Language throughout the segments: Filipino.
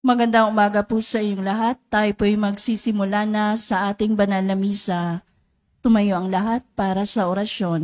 Magandang umaga po sa inyong lahat. Tayo po'y magsisimula na sa ating banal na misa. Tumayo ang lahat para sa orasyon.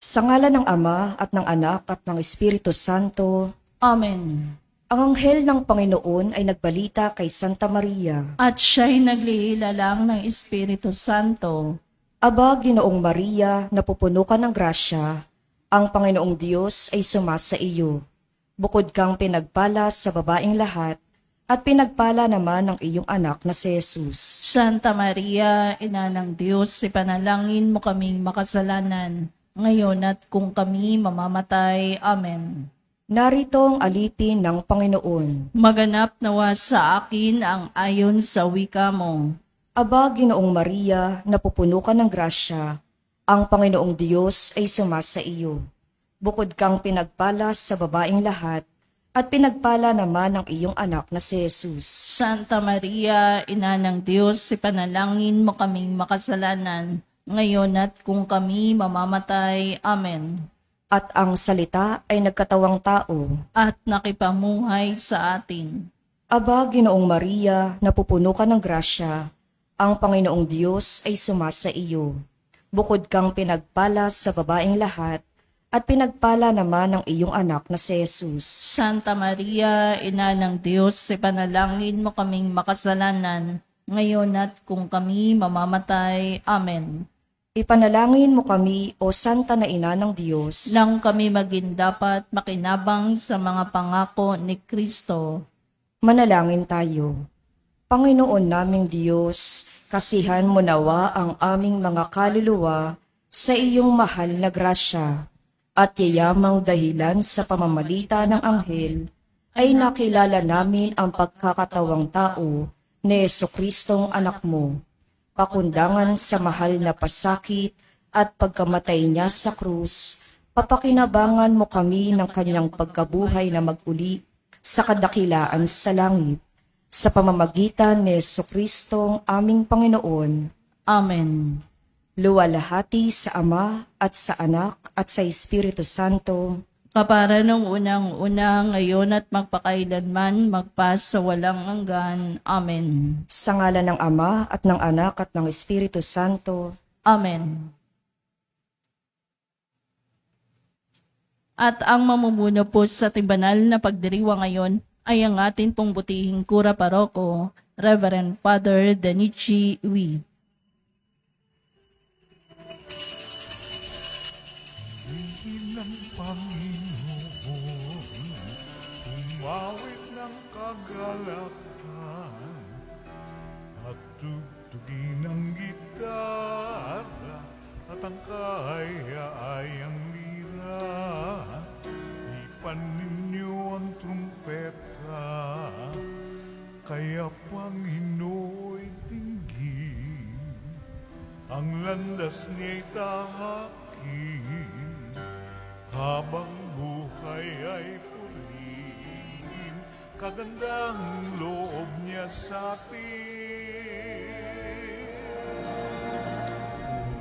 Sa ngalan ng Ama at ng Anak at ng Espiritu Santo, Amen. ang anghel ng Panginoon ay nagbalita kay Santa Maria. At siya'y naglililalang ng Espiritu Santo. Aba, Ginoong Maria, napupuno ka ng grasya, ang Panginoong Diyos ay sumasa iyo. Bukod kang pinagpala sa babaeng lahat, at pinagpala naman ang iyong anak na si Jesus. Santa Maria, Ina ng Diyos, ipanalangin mo kaming makasalanan, ngayon at kung kami mamamatay. Amen. Narito ang alipin ng Panginoon. Maganap nawa sa akin ang ayon sa wika mo. Aba, Ginoong Maria, napupuno ka ng grasya, ang Panginoong Diyos ay sumasa iyo. Bukod kang pinagpala sa babaeng lahat, at pinagpala naman ang iyong anak na si Jesus. Santa Maria, Ina ng Diyos, ipanalangin mo kaming makasalanan, ngayon at kung kami mamamatay. Amen. At ang salita ay nagkatawang tao. At nakipamuhay sa atin. Aba, Ginoong Maria, napupuno ka ng grasya, ang Panginoong Diyos ay sumasa iyo. Bukod kang pinagpala sa babaeng lahat, at pinagpala naman ang iyong anak na si Jesus. Santa Maria, Ina ng Diyos, ipanalangin mo kaming makasalanan, ngayon at kung kami mamamatay. Amen. Ipanalangin mo kami, O Santa na Ina ng Diyos, Nang kami maging dapat makinabang sa mga pangako ni Kristo. manalangin tayo. Panginoon naming Diyos, kasihan mo nawa ang aming mga kaluluwa sa iyong mahal na grasya, at yayamang dahilan sa pamamalita ng anghel, ay nakilala namin ang pagkakatawang tao ni Jesucristong anak mo. Pakundangan sa mahal na pasakit at pagkamatay niya sa krus, papakinabangan mo kami ng kanyang pagkabuhay na maguli sa kadakilaan sa langit, sa pamamagitan ni Jesucristong aming Panginoon. Amen. Luwalhati sa Ama at sa Anak at sa Espiritu Santo, Kapara nung unang-una, ngayon at magpakailanman, magpas sa walang hanggan. Amen. sa ngalan ng Ama at ng Anak at ng Espiritu Santo. Amen. At ang mamumuno po sa tibanal na pagdiriwang ngayon ay ang atin pong butihing kura paroko, Reverend Father Denichi Uy. Ng Panginoon, umawit ng kagalakan, at tugtugin ng gitara, at ang kaaya-ayang lira. Ipan ninyo ang trumpeta, kaya Pangino'y dinggin, ang landas niya'y tahakin. Habang buhay ay purihin, kagandang loob niya sa atin.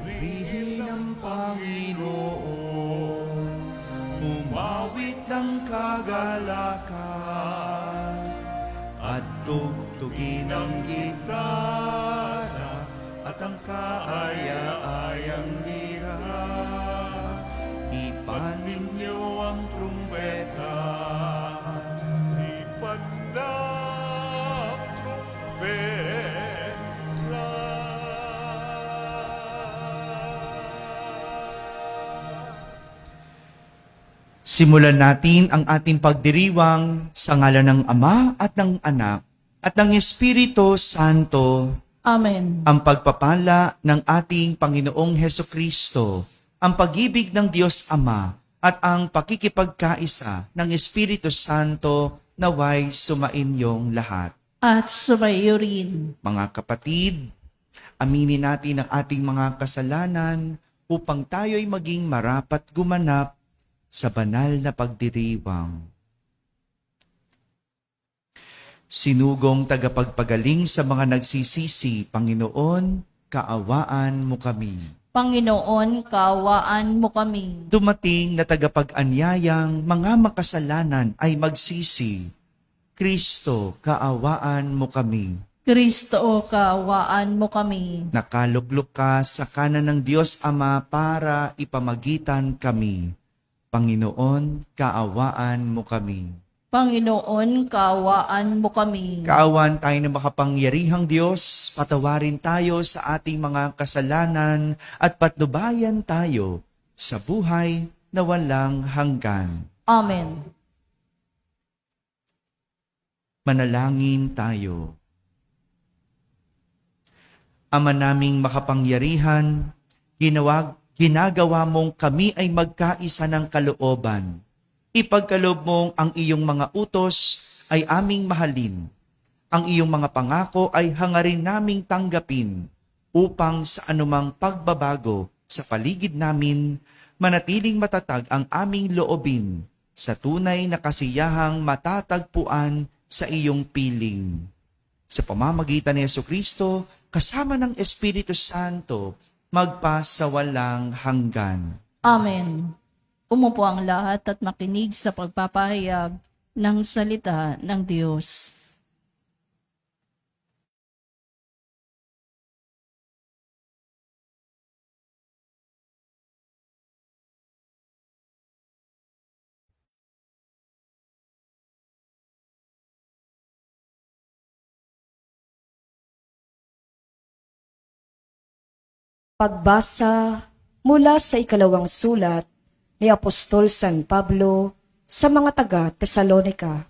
Purihin ang Panginoon, umawit ng kagalakan, at tugtugin ang gitara, at ang kaaya-ayang lira. Ipan ninyo ang trumpeta, ipan ng trumpeta. Simulan natin ang ating pagdiriwang sa ngalan ng Ama at ng Anak at ng Espiritu Santo. Amen. Ang pagpapala ng ating Panginoong Hesukristo, ang pag-ibig ng Diyos Ama at ang pakikipagkaisa ng Espiritu Santo naway sumainyong lahat. At sumayo rin. Mga kapatid, aminin natin ang ating mga kasalanan upang tayo'y maging marapat gumanap sa banal na pagdiriwang. Sinugong tagapagpagaling sa mga nagsisisi, Panginoon, kaawaan mo kami. Panginoon, kaawaan mo kami. Dumating na tagapag-anyayang mga makasalanan ay magsisi. Kristo, kaawaan mo kami. Kristo, kaawaan mo kami. Nakaluklok ka sa kanan ng Diyos Ama para ipamagitan kami. Panginoon, kaawaan mo kami. Panginoon, kaawaan mo kami. Kaawan tayo ng makapangyarihang Diyos, patawarin tayo sa ating mga kasalanan at patnubayan tayo sa buhay na walang hanggan. Amen. Manalangin tayo. Ama naming makapangyarihan, ginagawa mong kami ay magkaisa ng kalooban. Ipagkaloob mong ang iyong mga utos ay aming mahalin. Ang iyong mga pangako ay hangarin naming tanggapin upang sa anumang pagbabago sa paligid namin, manatiling matatag ang aming loobin sa tunay na kasiyahang matatagpuan sa iyong piling. Sa pamamagitan ni Jesucristo, kasama ng Espiritu Santo, magpasawalang hanggan. Amen. Umupo ang lahat at makinig sa pagpapahayag ng salita ng Diyos. Pagbasa mula sa ikalawang sulat ni Apostol San Pablo sa mga taga-Tesalonika.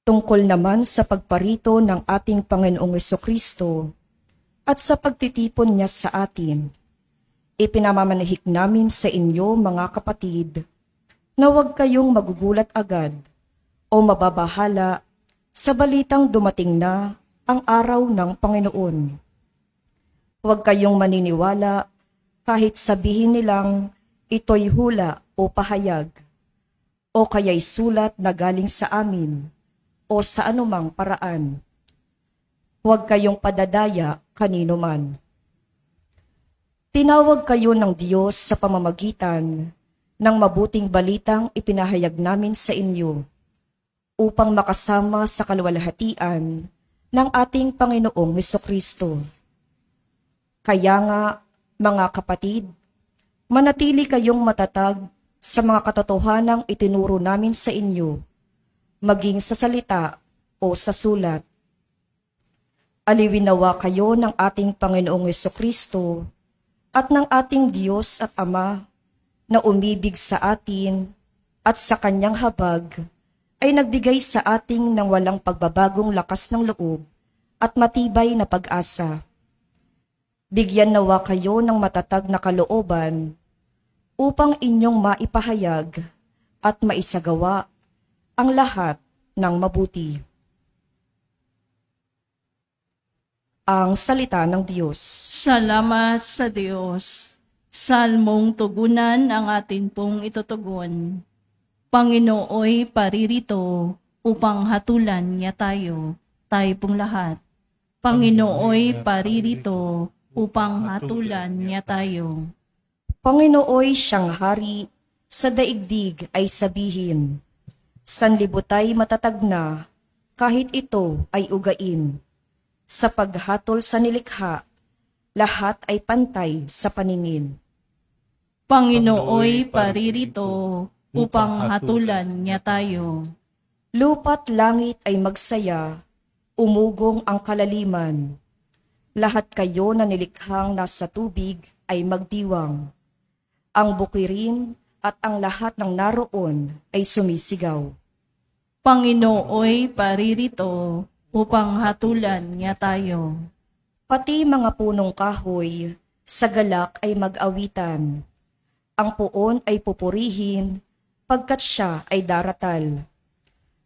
Tungkol naman sa pagparito ng ating Panginoong Jesucristo at sa pagtitipon niya sa atin, ipinamamanahik namin sa inyo mga kapatid na huwag kayong magugulat agad o mababahala sa balitang dumating na ang araw ng Panginoon. Huwag kayong maniniwala kahit sabihin nilang ito'y hula o pahayag, o kaya'y sulat na galing sa amin, o sa anumang paraan. Huwag kayong padadaya kanino man. Tinawag kayo ng Diyos sa pamamagitan ng mabuting balitang ipinahayag namin sa inyo, upang makasama sa kaluwalhatian ng ating Panginoong Jesucristo. Kaya nga, mga kapatid, manatili kayong matatag sa mga katotohanang itinuro namin sa inyo, maging sa salita o sa sulat. Aliwin nawa kayo ng ating Panginoong Jesucristo at ng ating Diyos at Ama na umibig sa atin at sa kanyang habag ay nagbigay sa ating ng walang pagbabagong lakas ng loob at matibay na pag-asa. Bigyan nawa kayo ng matatag na kalooban upang inyong maipahayag at maisagawa ang lahat ng mabuti. Ang salita ng Diyos. Salamat sa Diyos. Salmong tugunan ang atin pong itutugon. Panginooy paririto upang hatulan niya tayo pong lahat. Panginooy paririto upang hatulan niya tayo. Panginooy siyang hari, sa daigdig ay sabihin, sanlibutay matatag na, kahit ito ay ugain. Sa paghatol sa nilikha, lahat ay pantay sa paningin. Panginooy paririto upang hatulan niya tayo. Lupa't langit ay magsaya, umugong ang kalaliman. Lahat kayo na nilikhang nasa tubig ay magdiwang. Ang bukirin at ang lahat ng naroon ay sumisigaw. Panginooy paririto upang hatulan niya tayo. Pati mga punong kahoy sa galak ay mag-awitan. Ang puon ay pupurihin pagkat siya ay daratal.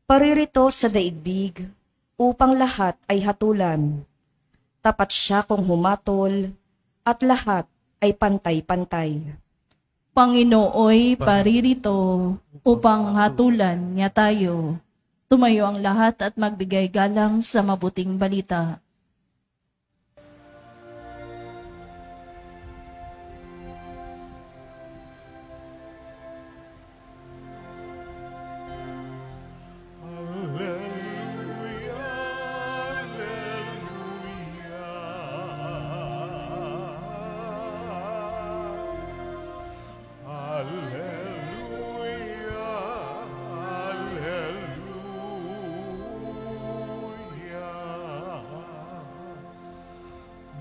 Paririto sa daigdig upang lahat ay hatulan. Tapat siya kung humatol at lahat ay pantay-pantay. Panginooy paririto upang hatulan niya tayo. Tumayo ang lahat at magbigay galang sa mabuting balita. Alleluia, alleluia. Alleluia, alleluia.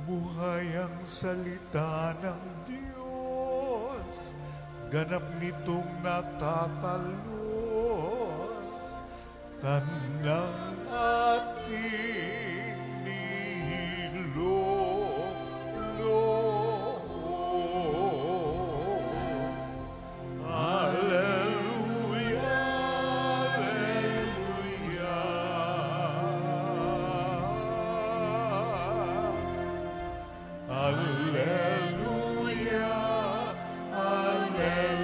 Buhay ang salita ng Diyos, ganap nitong natatalos, tanang ating nilolo. Alleluia, alleluia. Alleluia, alleluia.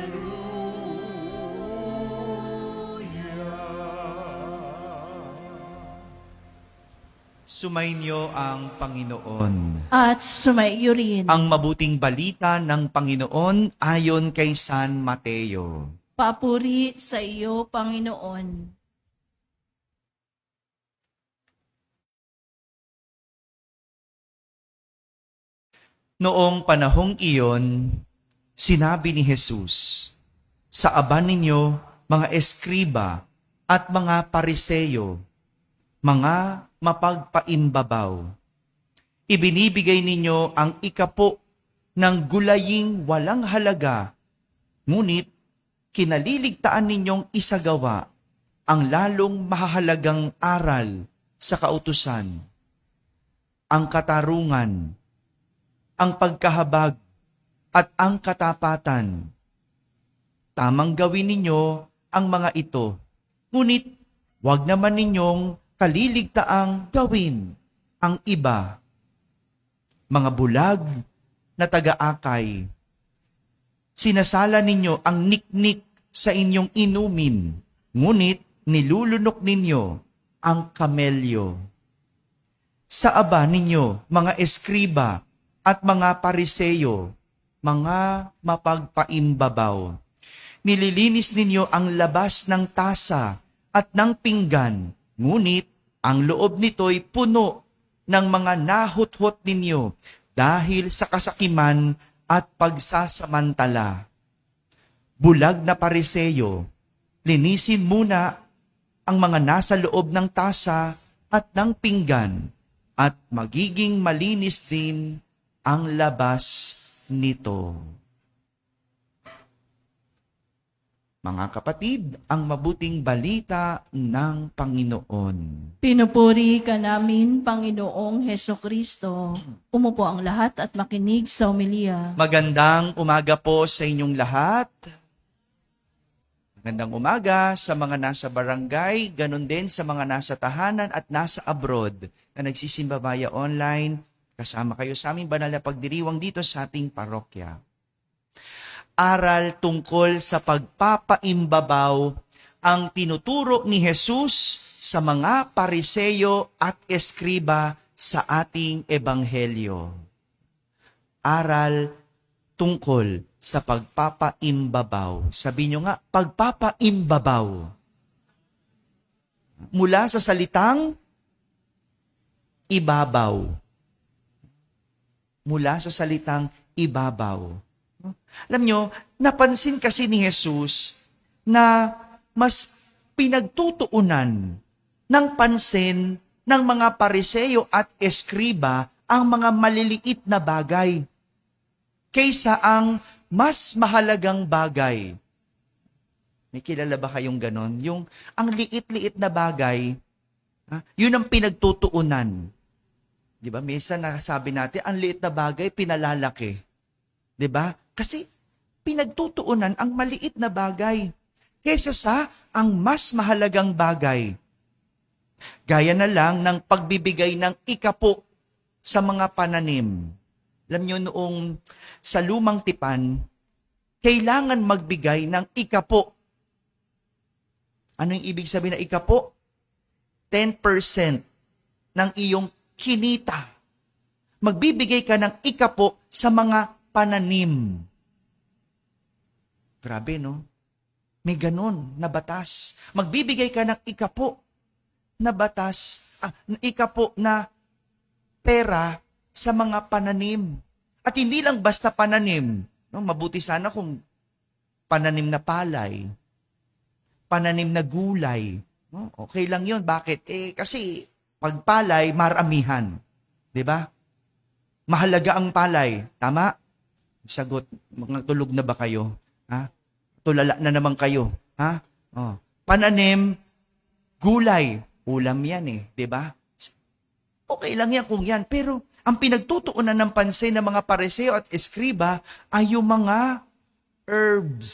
Sumainyo ang Panginoon. At sumaiyo rin. Ang mabuting balita ng Panginoon ayon kay San Mateo. Papuri sa iyo, Panginoon. Noong panahong iyon, sinabi ni Jesus, sa aba ninyo, mga eskriba at mga pariseyo, mga mapagpaimbabaw. Ibinibigay ninyo ang ikapo ng gulaying walang halaga, ngunit kinaliligtaan ninyong isagawa ang lalong mahahalagang aral sa kautusan, ang katarungan, ang pagkahabag at ang katapatan. Tamang gawin ninyo ang mga ito, ngunit huwag naman ninyong kaliligtaang gawin ang iba. Mga bulag na taga-akay, sinasala ninyo ang niknik sa inyong inumin, ngunit nilulunok ninyo ang kamelyo. Sa aba ninyo, mga eskriba at mga pariseyo, mga mapagpaimbabaw, nililinis ninyo ang labas ng tasa at ng pinggan, ngunit ang loob nito'y puno ng mga nahuthot ninyo dahil sa kasakiman at pagsasamantala. Bulag na pariseyo, linisin muna ang mga nasa loob ng tasa at ng pinggan at magiging malinis din ang labas nito. Mga kapatid, ang mabuting balita ng Panginoon. Pinupuri ka namin, Panginoong Heso Kristo. Umupo ang lahat at makinig sa homilia. Magandang umaga po sa inyong lahat. Magandang umaga sa mga nasa barangay, ganun din sa mga nasa tahanan at nasa abroad na nagsisimba via online. Kasama kayo sa aming banal na pagdiriwang dito sa ating parokya. Aral tungkol sa pagpapaimbabaw ang tinuturo ni Jesus sa mga pariseyo at eskriba sa ating ebanghelyo. Aral tungkol sa pagpapaimbabaw. Sabi nyo nga, pagpapaimbabaw. Mula sa salitang ibabaw. Mula sa salitang ibabaw. Alam nyo, napansin kasi ni Jesus na mas pinagtutuunan ng pansin ng mga pariseyo at eskriba ang mga maliliit na bagay kaysa ang mas mahalagang bagay. May kilala ba kayong ganon? Yung ang liit-liit na bagay, yun ang pinagtutuunan. Di ba? Minsan nasabi natin, ang liit na bagay, pinalalaki. Di ba? Kasi pinagtutuunan ang maliit na bagay kaysa sa ang mas mahalagang bagay. Gaya na lang ng pagbibigay ng ikapo sa mga pananim. Alam nyo, noong sa lumang tipan, kailangan magbigay ng ikapo. Ano yung ibig sabihin ng ikapo? 10% ng iyong kinita. Magbibigay ka ng 10 sa mga pananim. Grabe, no? May ganun na batas. Magbibigay ka ng 10 na batas, 10 na pera sa mga pananim. At hindi lang basta pananim. No? Mabuti sana kung pananim na palay, pananim na gulay. No? Okay lang yun. Bakit? Kasi pag palay, maramihan. 'Di ba? Mahalaga ang palay. Tama? Sagot, mga tulog na ba kayo? Ha? Tulala na naman kayo. Ha? Oh. Pananim, gulay. Ulam yan 'di ba? Okay lang yan kung yan. Pero ang pinagtutuunan ng pansin ng mga Pariseo at Eskriba ay yung mga herbs.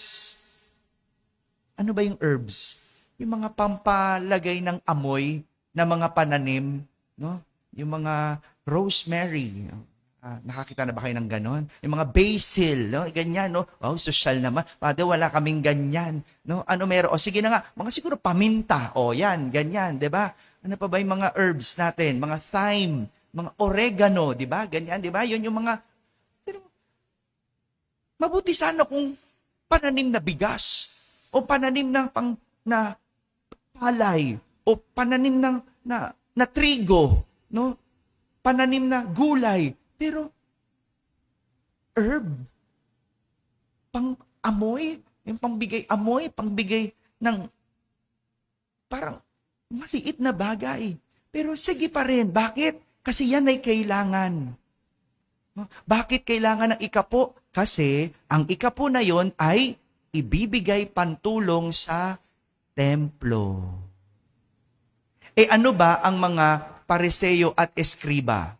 Ano ba yung herbs? Yung mga pampalagay ng amoy na mga pananim, no? Yung mga rosemary. Nakakita na ba kayo ng ganon? Yung mga basil, no? Ganyan, no? Wow, social naman. Pwede wala kaming ganyan, no? Ano meron? O sige na nga, mga siguro paminta. O yan, ganyan, 'di ba? Ano pa ba yung mga herbs natin? Mga thyme, mga oregano, 'di ba? Ganyan, 'di ba? Yun yung mga mabuti sana kung pananim na bigas o pananim ng na palay o pananim ng na trigo, no? Pananim na gulay, pero herb, pang-amoy, yung pangbigay amoy, pangbigay ng parang maliit na bagay. Pero sige pa rin. Bakit? Kasi yan ay kailangan. Bakit kailangan ng 10? Kasi ang 10 na yon ay ibibigay pantulong sa templo. Ano ba ang mga Pariseo at Eskriba?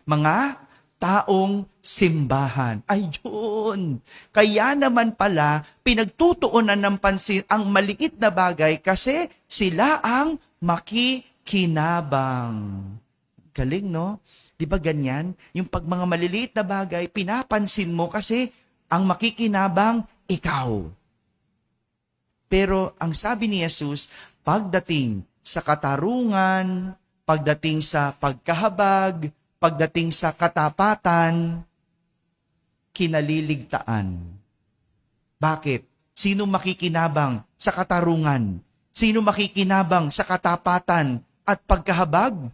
Mga taong simbahan. Ayun. Kaya naman pala, pinagtutuunan ng pansin ang maliit na bagay kasi sila ang makikinabang. Galing, no? Di ba ganyan? Yung pag mga maliliit na bagay, pinapansin mo kasi ang makikinabang, ikaw. Pero ang sabi ni Jesus, pagdating sa katarungan, pagdating sa pagkahabag, pagdating sa katapatan, kinaliligtaan. Bakit? Sino makikinabang sa katarungan? Sino makikinabang sa katapatan at pagkahabag?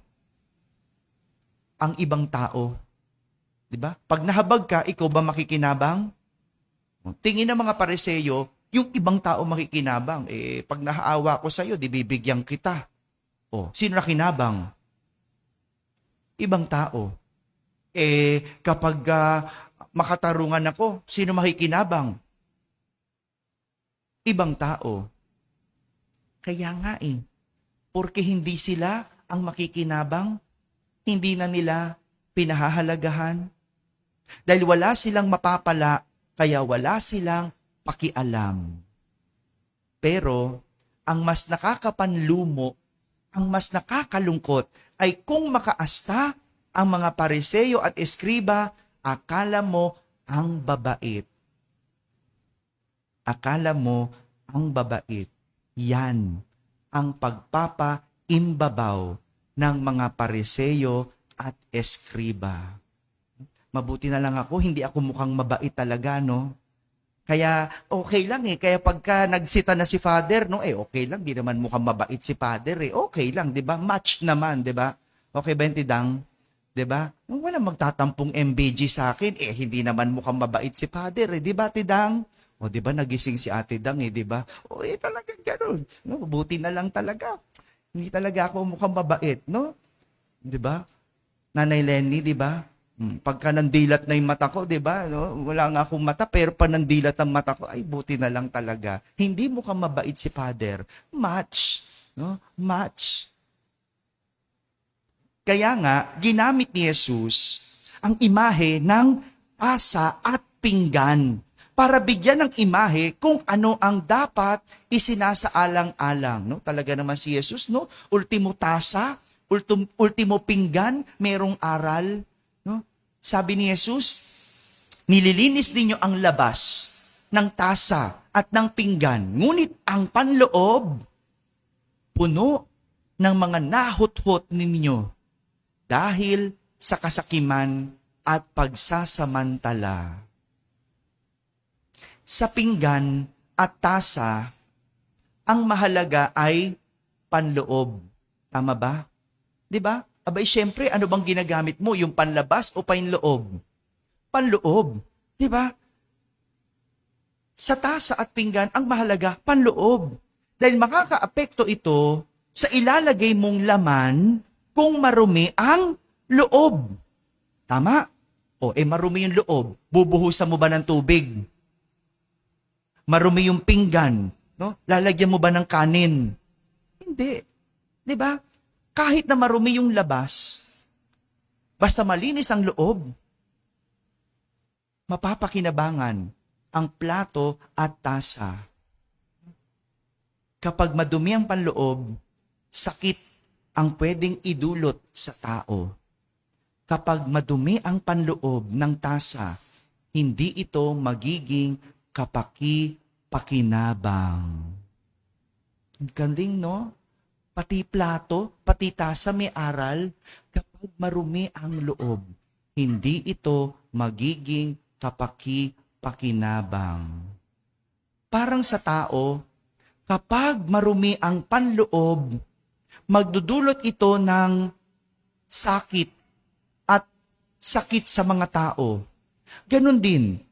Ang ibang tao. 'Di ba? Pag nahabag ka, ikaw ba makikinabang? Tingin ng mga Pariseo, yung ibang tao makikinabang. Pag nahaawa ko sa'yo, di bibigyan kita. Sino nakinabang? Ibang tao. Kapag makatarungan ako, sino makikinabang? Ibang tao. Kaya nga porque hindi sila ang makikinabang, hindi na nila pinahahalagahan. Dahil wala silang mapapala, kaya wala silang pakialam. Pero, ang mas nakakapanlumo, ang mas nakakalungkot, ay kung makaasta ang mga Pariseo at Eskriba, akala mo ang babait. Akala mo ang babait. Yan ang pagpapaimbabaw ng mga Pariseo at Eskriba. Mabuti na lang ako, hindi ako mukhang mabait talaga, no? Kaya okay lang Kaya pagka nagsita na si Father, no, okay lang, di naman mukhang mabait si Father Okay lang, 'di ba? Match naman, 'di ba? Okay ba, Tidang? 'Di ba? Walang magtatampong MBG sa akin, hindi naman mukhang mabait si Father 'di ba, Tidang? 'Di ba nagising si Ate Dang 'di ba? Talagang ganoon. No, buti na lang talaga. Hindi talaga ako mukhang mabait, no? 'Di ba? Nanay Lenny, 'di ba? Pagka nandilat na yung mata ko, 'di ba? No? Wala nga akong mata pero pa nandilat ang mata ko, ay buti na lang talaga. Hindi mo ka mabait si Father. Match, no? Match. Kaya nga ginamit ni Jesus ang imahe ng tasa at pinggan para bigyan ng imahe kung ano ang dapat isinasaalang-alang, no? Talaga naman si Jesus, no? Ultimo tasa, ultimo pinggan, merong aral. No? Sabi ni Jesus, nililinis ninyo ang labas ng tasa at ng pinggan, ngunit ang panloob, puno ng mga nahuthot ninyo dahil sa kasakiman at pagsasamantala. Sa pinggan at tasa, ang mahalaga ay panloob. Tama ba? 'Di ba? Abay, syempre, ano bang ginagamit mo? Yung panlabas o panloob? Panloob. 'Di ba? Sa tasa at pinggan, ang mahalaga, panloob. Dahil makakaapekto ito sa ilalagay mong laman kung marumi ang loob. Tama? O, marumi yung loob. Bubuhusan mo ba ng tubig? Marumi yung pinggan. No? Lalagyan mo ba ng kanin? Hindi. 'Di ba? Kahit na marumi yung labas, basta malinis ang loob, mapapakinabangan ang plato at tasa. Kapag madumi ang panloob, sakit ang pwedeng idulot sa tao. Kapag madumi ang panloob ng tasa, hindi ito magiging kapaki-pakinabang. Ang galing, no? Pati plato, pati tasa may aral. Kapag marumi ang loob, hindi ito magiging kapaki-pakinabang. Parang sa tao, kapag marumi ang panloob, magdudulot ito ng sakit at sakit sa mga tao. Ganon din,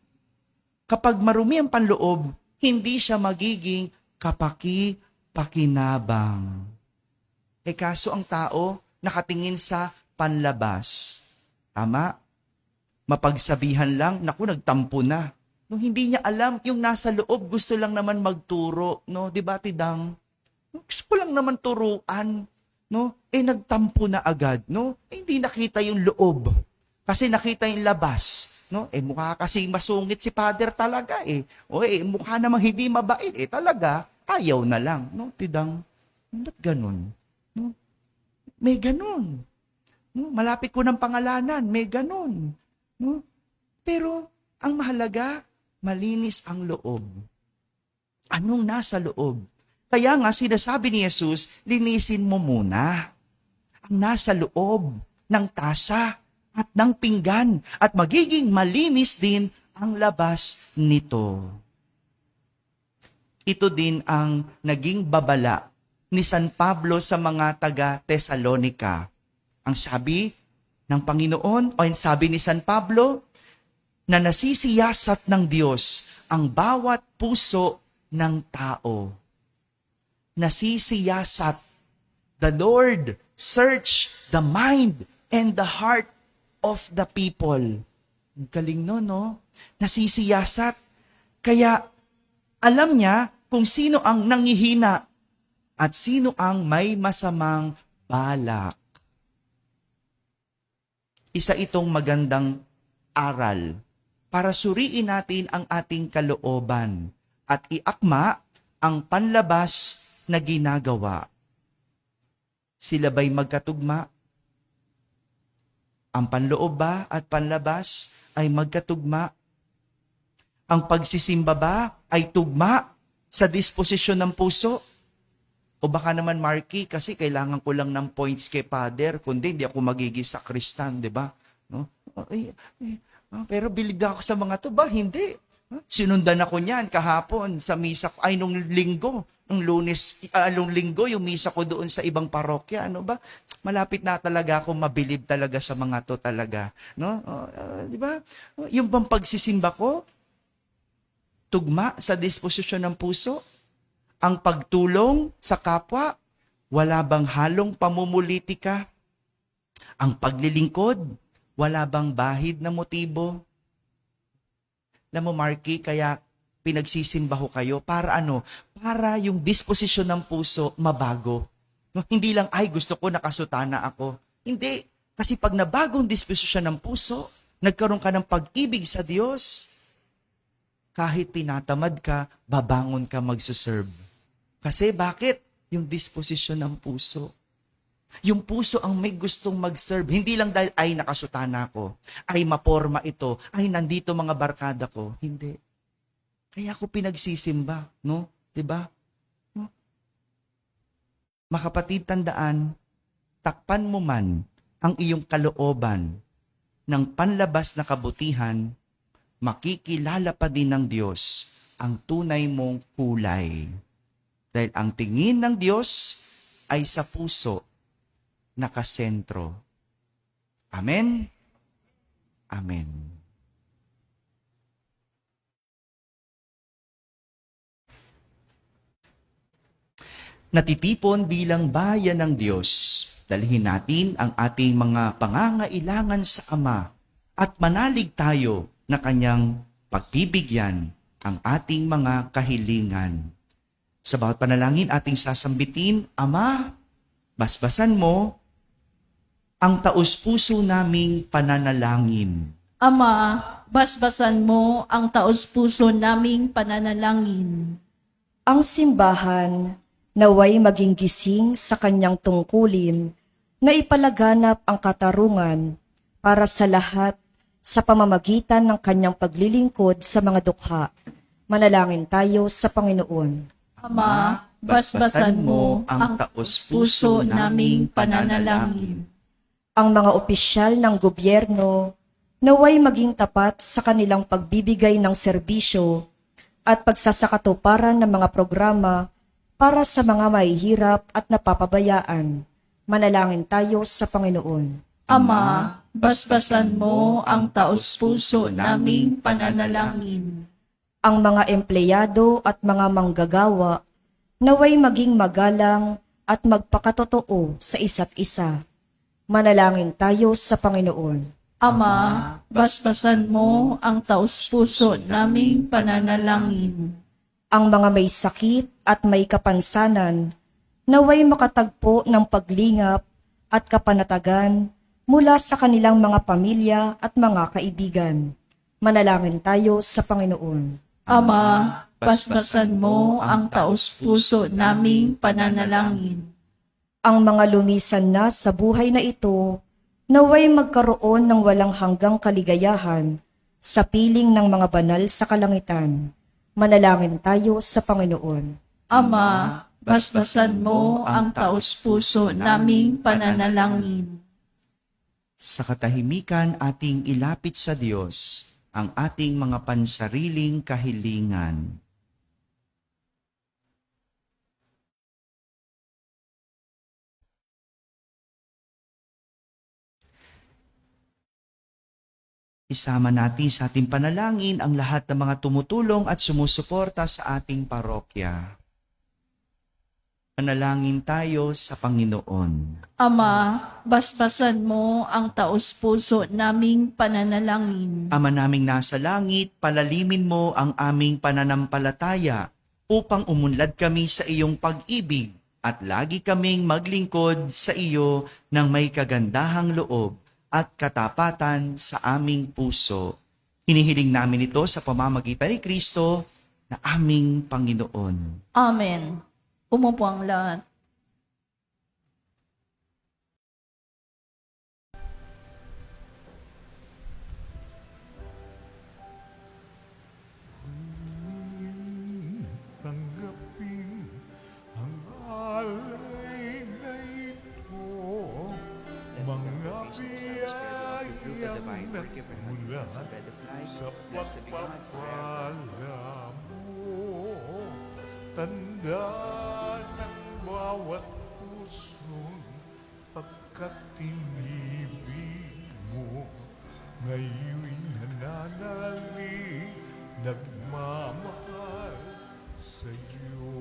kapag marumi ang panloob, hindi siya magiging kapaki-pakinabang. Kaso ang tao nakatingin sa panlabas. Tama? Mapagsabihan lang, naku, nagtampo na. No, hindi niya alam, yung nasa loob, gusto lang naman magturo. No? Diba, Tidang? Gusto ko lang naman turuan. No? Nagtampo na agad. No? Hindi nakita yung loob. Kasi nakita yung labas. No? Mukha kasi masungit si Father talaga. Mukha namang hindi mabait. Talaga, ayaw na lang. No, Tidang? Ba't ganun? No? May ganun. No? Malapit ko ng pangalanan, may ganun. No? Pero, ang mahalaga, malinis ang loob. Anong nasa loob? Kaya nga, sinasabi ni Jesus, linisin mo muna ang nasa loob ng tasa at ng pinggan at magiging malinis din ang labas nito. Ito din ang naging babala ni San Pablo sa mga taga-Tesalonica. Ang sabi ng Panginoon o ang sabi ni San Pablo na nasisiyasat ng Diyos ang bawat puso ng tao. Nasisiyasat. The Lord search the mind and the heart of the people. Ang galing no? Nasisiyasat. Kaya alam niya kung sino ang nanghihina at sino ang may masamang balak. Isa itong magandang aral para suriin natin ang ating kalooban at iakma ang panlabas na ginagawa. Sila ba'y magkatugma? Ang panloob ba at panlabas ay magkatugma? Ang pagsisimba ba ay tugma sa disposisyon ng puso? O baka naman, Marky, kasi kailangan ko lang ng points kay Father, kundi hindi ako magiging sakristan, di ba? No? Pero bilib na ako sa mga to ba? Hindi. Sinundan ako niyan kahapon sa misa ko, ay nung linggo, nung linggo, yung misa ko doon sa ibang parokya, ano ba? Malapit na talaga ako mabilib talaga sa mga to talaga. No? Di ba? Yung bang pagsisimba ko, tugma sa disposisyon ng puso, ang pagtulong sa kapwa, wala bang halong pamumulitika? Ang paglilingkod, wala bang bahid na motibo? Alam mo, Marky, kaya pinagsisimba ko kayo para ano? Para yung disposisyon ng puso mabago. No, hindi lang, ay gusto ko nakasutana ako. Hindi. Kasi pag nabagong disposisyon ng puso, nagkaroon ka ng pag-ibig sa Diyos, kahit tinatamad ka, babangon ka magsuserve. Kasi bakit? Yung disposisyon ng puso. Yung puso ang may gustong mag-serve. Hindi lang dahil, ay nakasutana ko, ay maporma ito, ay nandito mga barkada ko. Hindi. Kaya ako pinagsisimba, no? 'Di ba? No? Mga kapatid, tandaan, takpan mo man ang iyong kalooban ng panlabas na kabutihan, makikilala pa din ng Diyos ang tunay mong kulay. Dahil ang tingin ng Diyos ay sa puso nakasentro. Amen? Amen. Natitipon bilang bayan ng Diyos, dalhin natin ang ating mga pangangailangan sa Ama at manalig tayo na Kanyang pagbibigyan ang ating mga kahilingan. Sa bawat panalangin ating sasambitin, Ama, basbasan mo ang taos-puso naming pananalangin. Ama, basbasan mo ang taos-puso naming pananalangin. Ang simbahan naway maging gising sa kanyang tungkulin na ipalaganap ang katarungan para sa lahat sa pamamagitan ng kanyang paglilingkod sa mga dukha. Manalangin tayo sa Panginoon. Ama, basbasan mo ang taos-puso naming pananalangin. Ang mga opisyal ng gobyerno naway maging tapat sa kanilang pagbibigay ng serbisyo at pagsasakatuparan ng mga programa para sa mga mahihirap at napapabayaan. Manalangin tayo sa Panginoon. Ama, basbasan mo ang taos-puso naming pananalangin. Ang mga empleyado at mga manggagawa naway maging magalang at magpakatotoo sa isa't isa. Manalangin tayo sa Panginoon. Ama, basbasan mo ang taos-puso naming pananalangin. Ang mga may sakit at may kapansanan naway makatagpo ng paglingap at kapanatagan mula sa kanilang mga pamilya at mga kaibigan. Manalangin tayo sa Panginoon. Ama, basbasan mo ang taos-puso naming pananalangin. Ang mga lumisan na sa buhay na ito naway magkaroon ng walang hanggang kaligayahan sa piling ng mga banal sa kalangitan. Manalangin tayo sa Panginoon. Ama, basbasan mo ang taos-puso naming pananalangin. Sa katahimikan ating ilapit sa Diyos ang ating mga pansariling kahilingan. Isama natin sa ating panalangin ang lahat ng mga tumutulong at sumusuporta sa ating parokya. Panalangin tayo sa Panginoon. Ama, basbasan mo ang taos-puso naming pananalangin. Ama naming nasa langit, palalimin mo ang aming pananampalataya upang umunlad kami sa iyong pag-ibig at lagi kaming maglingkod sa iyo ng may kagandahang loob at katapatan sa aming puso. Hinihiling namin ito sa pamamagitan ni Kristo na aming Panginoon. Amen. Umupo ang lahat. Tanggapin ang alay na ito, mga biyayang nagmula sa pagpapala mo. Tanda ng bawat pusong pagkatinibig mo, ngayon'y nananalig, nagmamahal sa'yo.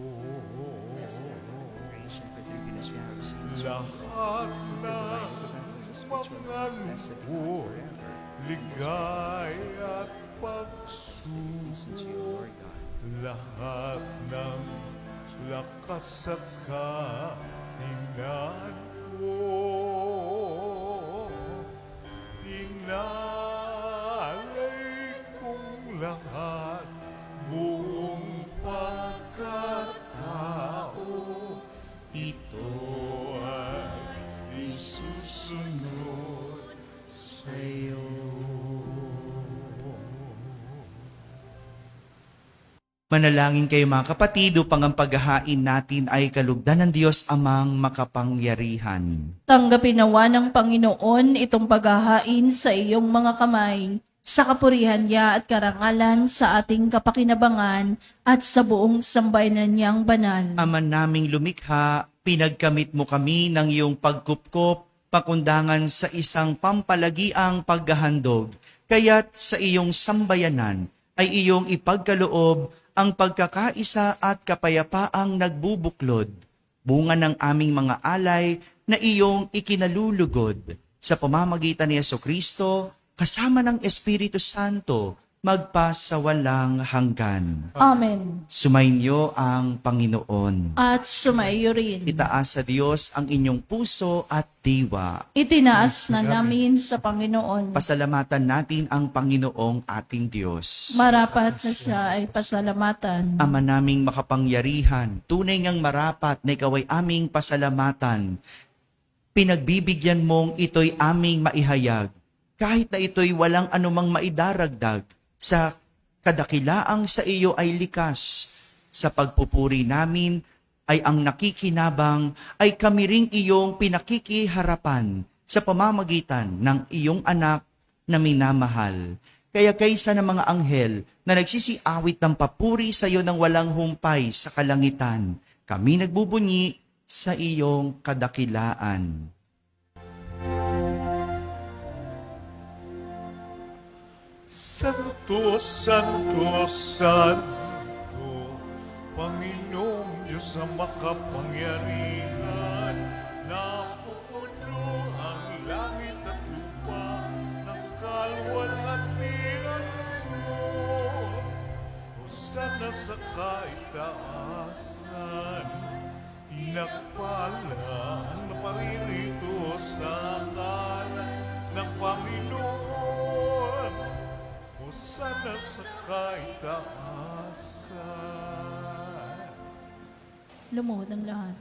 Lahat ng mga lungkot, ligaya at pagsubok, lahat ng lakas at kahinaan ko, inalay kong lahat, buong pagkatao, ito ay isusunod sa'yo. Manalangin kayo mga kapatid upang ang paghahain natin ay kalugdan ng Diyos amang makapangyarihan. Tanggapin nawa ng Panginoon itong paghahain sa iyong mga kamay, sa kapurihan niya at karangalan sa ating kapakinabangan at sa buong sambayanan niyang banal. Ama naming lumikha, pinagkamit mo kami ng iyong pagkupkop, pakundangan sa isang pampalagiang paghahandog, kaya't sa iyong sambayanan ay iyong ipagkaloob ang pagkakaisa at kapayapaang nagbubuklod, bunga ng aming mga alay na iyong ikinalulugod. Sa pamamagitan ni Jesucristo, kasama ng Espiritu Santo, magpasawalang hanggan. Amen. Sumainyo ang Panginoon. At sumaiyo rin. Itaas sa Diyos ang inyong puso at diwa. Itinaas na namin sa Panginoon. Pasalamatan natin ang Panginoong ating Diyos. Marapat na siya ay pasalamatan. Ama naming makapangyarihan, tunay ngang marapat na ikaw ay aming pasalamatan. Pinagbibigyan mong ito'y aming maihayag, kahit na ito'y walang anumang maidaragdag, sa kadakilaang sa iyo ay likas. Sa pagpupuri namin ay ang nakikinabang ay kami ring iyong pinakikiharapan sa pamamagitan ng iyong anak na minamahal. Kaya kaysa ng mga anghel na nagsisiawit ng papuri sa iyo ng walang humpay sa kalangitan, kami nagbubunyi sa iyong kadakilaan. Santo, Santo, Santo, Panginoong Diyos na makapangyarihan, napupuno ang langit at lupa ng kalwalhatian mo. Hosana sa kaitaasan, pinagpala ang naparirito sa ngalan ng Panginoon. Hosana sa kaitaasan. Lumuhod ang lahat.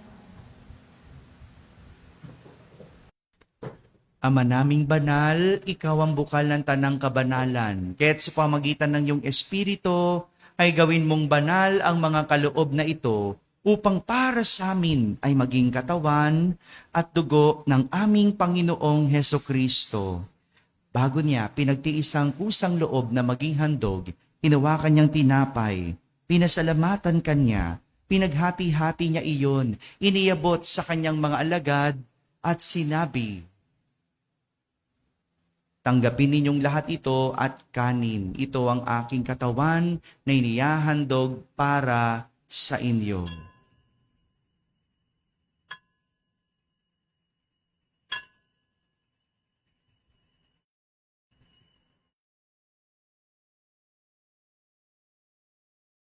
Ama naming banal, ikaw ang bukal ng tanang kabanalan. Kaya't sa pamagitan ng iyong Espiritu, ay gawin mong banal ang mga kaloob na ito upang para sa amin ay maging katawan at dugo ng aming Panginoong Hesukristo. Bago niya pinagtiis ang kusang loob na maging handog, hinawakan niyang tinapay, pinasalamatan kanya, pinaghati-hati niya iyon, iniabot sa kanyang mga alagad at sinabi, "Tanggapin ninyong lahat ito at kanin. Ito ang aking katawan na inihahandog para sa inyo."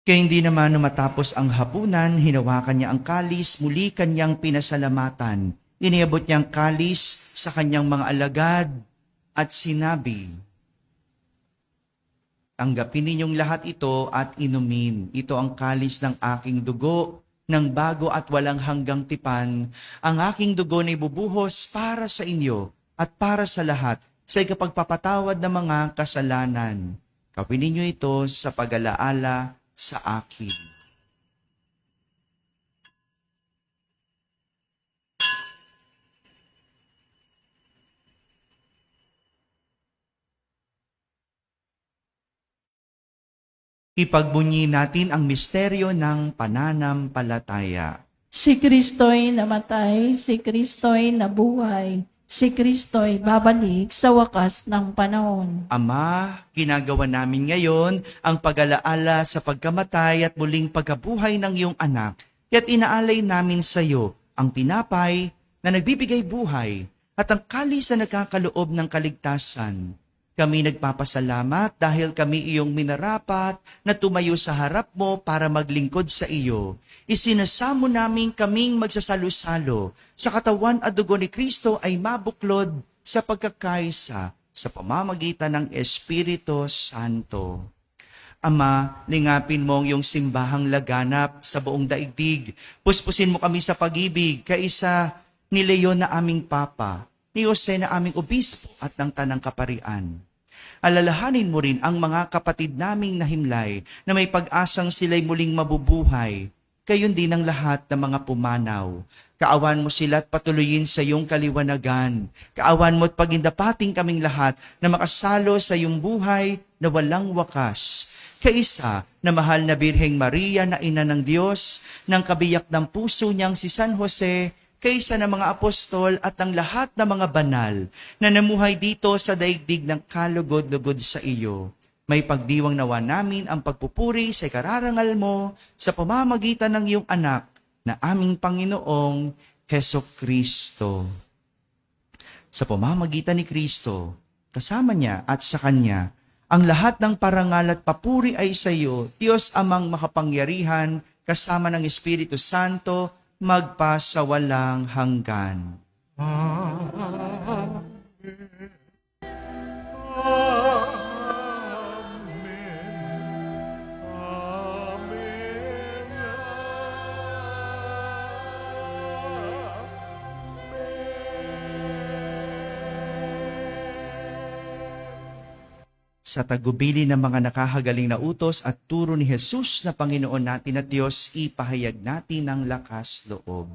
Kaya hindi naman matapos ang hapunan, hinawakan niya ang kalis, muli kanyang pinasalamatan. Iniabot niyang kalis sa kanyang mga alagad at sinabi, "Tanggapin ninyong lahat ito at inumin. Ito ang kalis ng aking dugo, ng bago at walang hanggang tipan. Ang aking dugo na ibubuhos para sa inyo at para sa lahat sa ikapagpapatawad ng mga kasalanan. Gawin ninyo ito sa pag-alaala sa akin." Ipagbunyi natin ang misteryo ng pananampalataya. Si Kristo'y namatay, si Kristo'y nabuhay, si Kristo'y babalik sa wakas ng panahon. Ama, ginagawa namin ngayon ang pag-alaala sa pagkamatay at muling pagkabuhay ng iyong anak, kaya't inaalay namin sa iyo ang tinapay na nagbibigay buhay at ang kalis na nagkakaloob ng kaligtasan. Kami nagpapasalamat dahil kami iyong minarapat na tumayo sa harap mo para maglingkod sa iyo. Isinasamo namin kaming magsasalo-salo sa katawan at dugo ni Kristo ay mabuklod sa pagkakaisa sa pamamagitan ng Espiritu Santo. Ama, lingapin mo ang iyong simbahang laganap sa buong daigdig. Puspusin mo kami sa pag-ibig, kaisa ni Leon na aming Papa, ni Jose na aming Obispo at ng Tanang Kaparian. Alalahanin mo rin ang mga kapatid naming nahimlay na may pag-asang sila'y muling mabubuhay. Gayon din ang lahat ng mga pumanaw. Kaawan mo sila at patuloyin sa iyong kaliwanagan. Kaawan mo at pagindapating kaming lahat na makasalo sa iyong buhay na walang wakas. Kaisa na mahal na Birheng Maria na ina ng Diyos, ng kabiyak ng puso niyang si San Jose, kaysa ng mga apostol at ang lahat ng mga banal na namuhay dito sa daigdig ng kalugod-lugod sa iyo. May pagdiwang nawa namin ang pagpupuri sa ikararangal mo sa pamamagitan ng iyong anak na aming Panginoong Hesukristo. Sa pamamagitan ni Kristo, kasama niya at sa Kanya, ang lahat ng parangal at papuri ay sa iyo, Diyos Amang makapangyarihan, kasama ng Espiritu Santo, magpasawalang hanggan. Sa tagubili ng mga nakahagaling na utos at turo ni Jesus na Panginoon natin at Diyos, ipahayag natin ang lakas loob.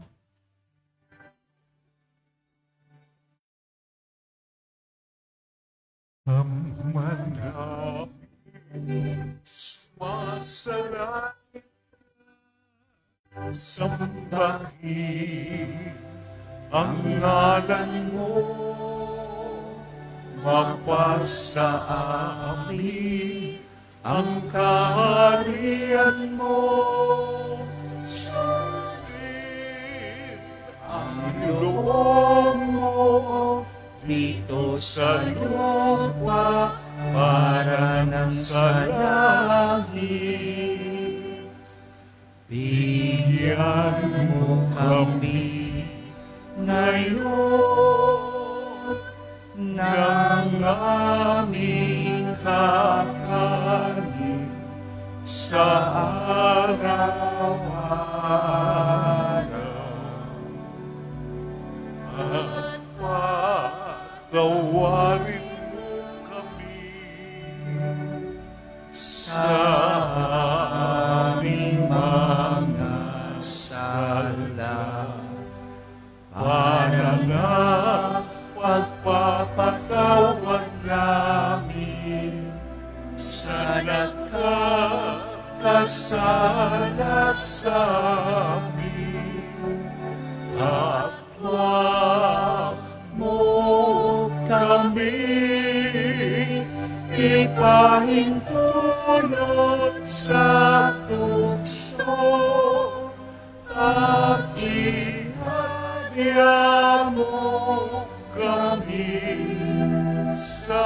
Ama namin, sumasalain, sambahin ang ngalan mo, mapasa amin ang kaharian mo, sundin ang loob mo dito sa lupa para ng sa langit. Bigyan mo kami ngayon ng aming kakanin sa araw-araw. At patawarin mo kami sa aming mga sala para nga pagpapatawad namin sa nagkakasala sa amin. At huwag mo kami ipahintulot sa tukso at ihadya mo kami sa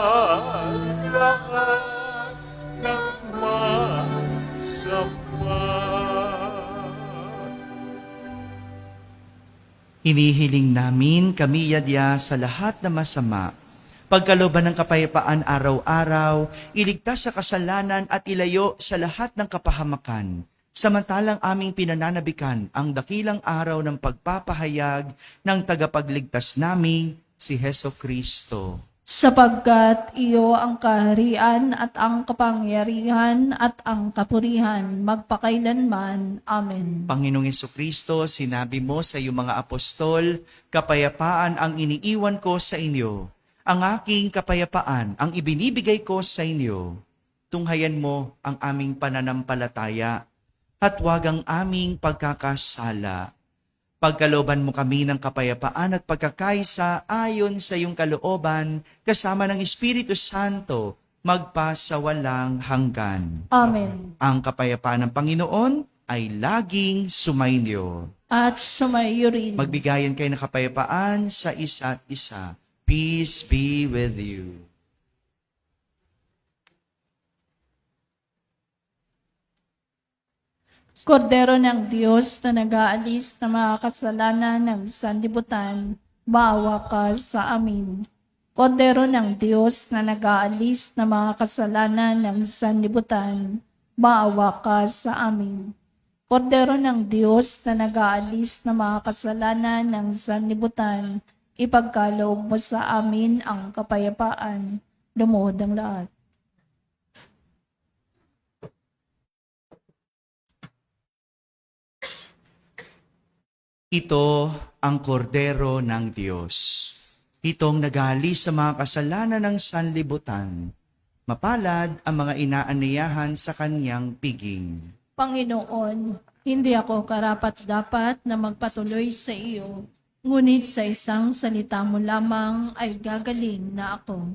lahat ng masama. Hinihiling namin kami yadya sa lahat na masama, pagkalooban ng kapayapaan araw-araw, iligtas sa kasalanan at ilayo sa lahat ng kapahamakan, samantalang aming pinananabikan ang dakilang araw ng pagpapahayag ng tagapagligtas namin, si Hesukristo. Sapagkat iyo ang kaharian at ang kapangyarihan at ang kapurihan magpakailanman. Amen. Panginoong Hesukristo, sinabi mo sa iyong mga apostol, kapayapaan ang iniiwan ko sa inyo. Ang aking kapayapaan ang ibinibigay ko sa inyo. Tunghayan mo ang aming pananampalataya at huwag ang aming pagkakasala. Pagkalooban mo kami ng kapayapaan at pagkakaisa ayon sa iyong kalooban, kasama ng Espiritu Santo, magpasawalang hanggan. Amen. Ang kapayapaan ng Panginoon ay laging sumainyo. At sumayo rin. Magbigayan kayo ng kapayapaan sa isa't isa. Peace be with you. Kordero ng Diyos na nag-aalis ng mga kasalanan ng sanlibutan, maawa ka sa amin. Kordero ng Diyos na nag-aalis ng mga kasalanan ng sanlibutan, maawa ka sa amin. Kordero ng Diyos na nag-aalis ng mga kasalanan ng sanlibutan, ipagkaloob mo sa amin ang kapayapaan. Lumuhod ang lahat. Ito ang kordero ng Diyos. Itong nag-aalis sa mga kasalanan ng sanlibutan. Mapalad ang mga inaaniyahan sa kanyang piging. Panginoon, hindi ako karapat-dapat na magpatuloy sa iyo, ngunit sa isang salita mo lamang ay gagaling na ako.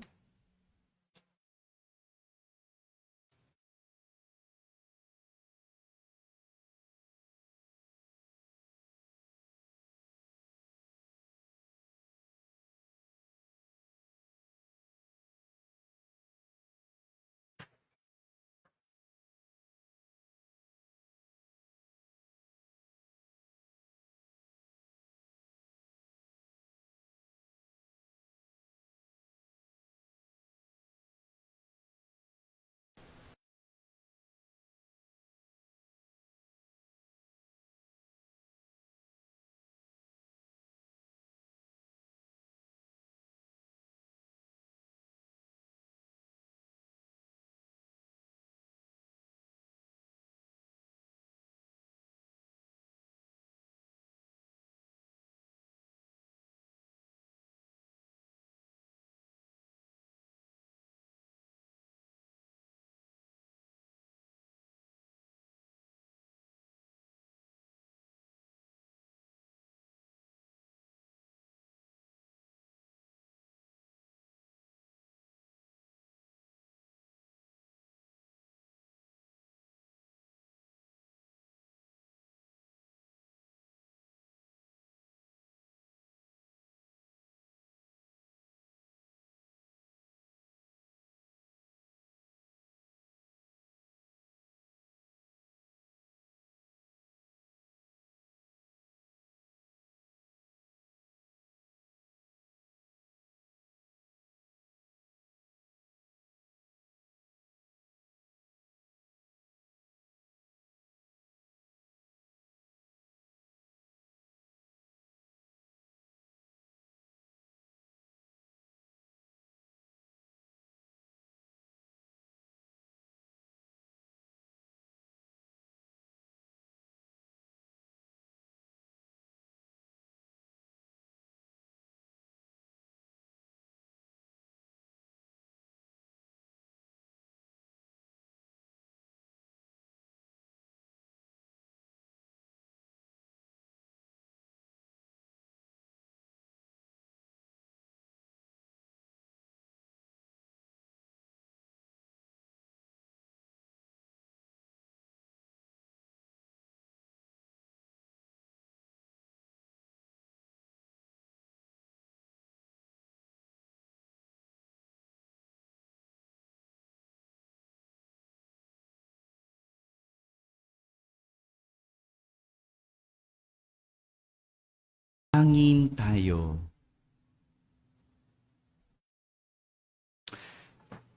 Angin tayo.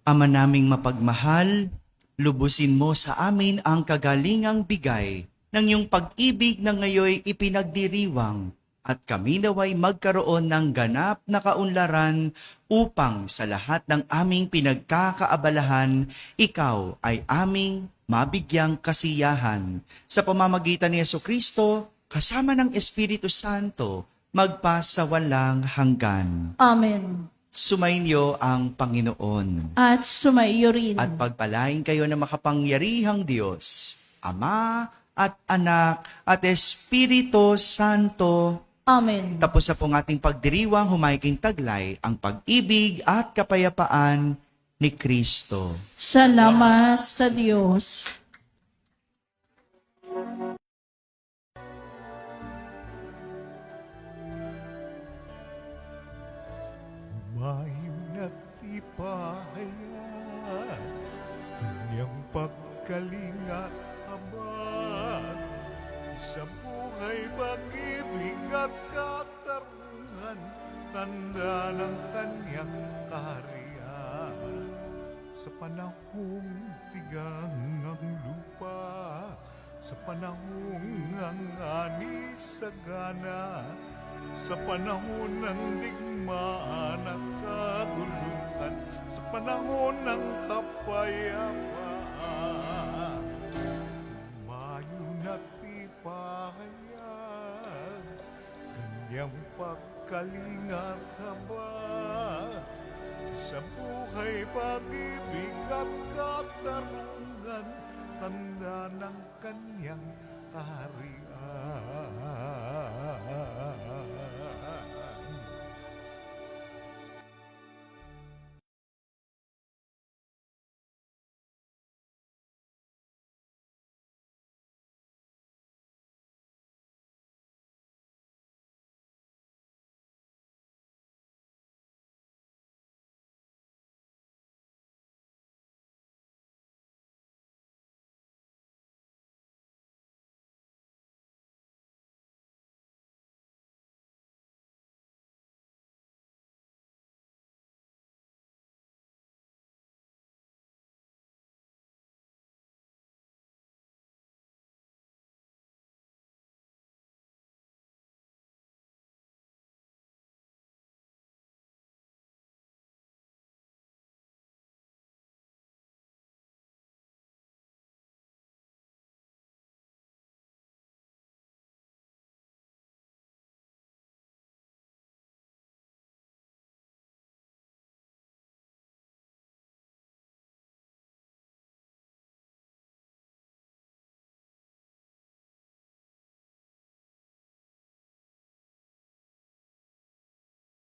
Ama naming mapagmahal, lubusin mo sa amin ang kagalingang bigay ng iyong pag-ibig na ngayoy ipinagdiriwang at kami naway magkaroon ng ganap na kaunlaran upang sa lahat ng aming pinagkakaabalahan, ikaw ay aming mabigyang kasiyahan. Sa pamamagitan ni Jesucristo, kasama ng Espiritu Santo, magpa sa walang hanggan. Amen. Sumainyo ang Panginoon. At sumaiyo rin. At pagpalain kayo ng makapangyarihang Diyos, Ama at Anak at Espiritu Santo. Amen. Tapos na pong ating pagdiriwang, humaiking taglay ang pag-ibig at kapayapaan ni Kristo. Salamat sa Diyos. Humayong at ipahayan kanyang pagkalinga, Ama, sa buhay, pag-ibig at katarungan, tanda ng kanyang kaharian. Sa panahong tigang ang lupa, sa panahong ang ani sagana, sa panahon ng digmaan at kaguluhan, sa panahon ng kapayapaan, humayon at ipahayag kanyang pagkalinga at habag, sa buhay pag-ibig at katarungan, tanda ng kanyang kaharian.